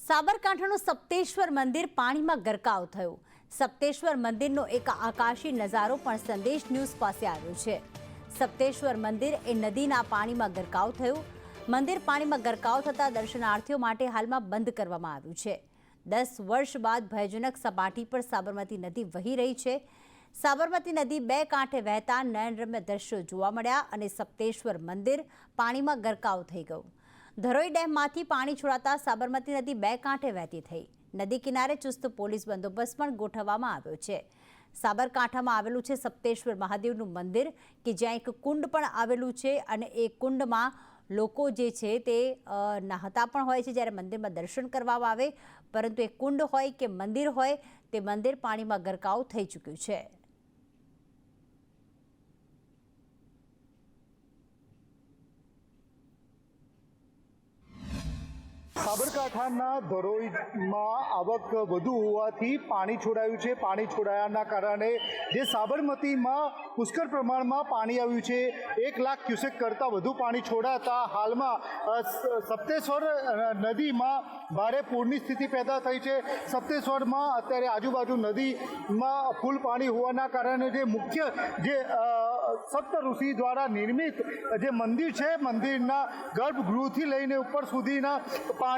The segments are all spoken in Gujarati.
સાબરકાંઠાનું સપ્તેશ્વર મંદિર પાણીમાં ગરકાવ થયું। સપ્તેશ્વર મંદિરનો એક આકાશી નજારો પણ સંદેશ ન્યૂઝ પાસે આવ્યો છે। સપ્તેશ્વર મંદિર એ નદીના પાણીમાં ગરકાવ થયું। મંદિર પાણીમાં ગરકાવ થતા દર્શનાર્થીઓ માટે હાલમાં બંધ કરવામાં આવ્યું છે। 10 વર્ષ બાદ ભયજનક સપાટી પર સાબરમતી નદી વહી રહી છે। સાબરમતી નદી બે કાંઠે વહેતા નયનરમ્ય દ્રશ્યો જોવા મળ્યા અને સપ્તેશ્વર મંદિર પાણીમાં ગરકાવ થઈ ગયું। ધરોઈ ડેમમાંથી પાણી છોડાતા સાબરમતી નદી બે કાંઠે વહેતી થઈ। નદી કિનારે ચુસ્ત પોલીસ બંદોબસ્ત પણ ગોઠવવામાં આવ્યો છે। સાબરકાંઠામાં આવેલું છે સપ્તેશ્વર મહાદેવનું મંદિર કે જ્યાં એક કુંડ પણ આવેલું છે અને એ કુંડમાં લોકો જે છે તે નહાતા પણ હોય છે જ્યારે મંદિરમાં દર્શન કરવામાં આવે, પરંતુ એ કુંડ હોય કે મંદિર હોય તે મંદિર પાણીમાં ગરકાવ થઈ ચૂક્યું છે। સાબરકાંઠાના ધરોઈમાં આવક વધુ હોવાથી પાણી છોડાયું છે। પાણી છોડાયાના કારણે જે સાબરમતીમાં પુષ્કળ પ્રમાણમાં પાણી આવ્યું છે, 1 લાખ ક્યુસેક કરતાં વધુ પાણી છોડાતા હાલમાં સપ્તેશ્વર નદીમાં ભારે પૂરની સ્થિતિ પેદા થઈ છે। સપ્તેશ્વરમાં અત્યારે આજુબાજુ નદીમાં ફૂલ પાણી હોવાના કારણે જે મુખ્ય જે સપ્ત ઋષિ દ્વારા નિર્મિત જે મંદિર છે, મંદિરના ગર્ભગૃહથી લઈને ઉપર સુધીના પાણી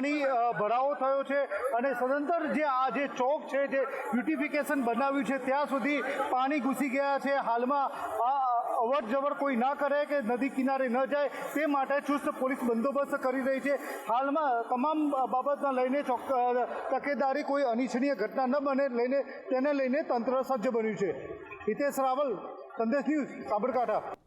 ભરાવો થયો છે અને સદંતર જે આ જે ચોક છે, જે બ્યુટિફિકેશન બનાવ્યું છે ત્યાં સુધી પાણી ઘૂસી ગયા છે। હાલમાં આ અવર જવર કોઈ ના કરે કે નદી કિનારે ન જાય તે માટે ચુસ્ત પોલીસ બંદોબસ્ત કરી રહી છે। હાલમાં તમામ બાબતને લઈને તકેદારી કોઈ અનિચ્છનીય ઘટના ન બને તેને લઈને તંત્ર સજ્જ બન્યું છે। હિતેશ રાવલ, સંદેશ ન્યૂઝ, સાબરકાંઠા।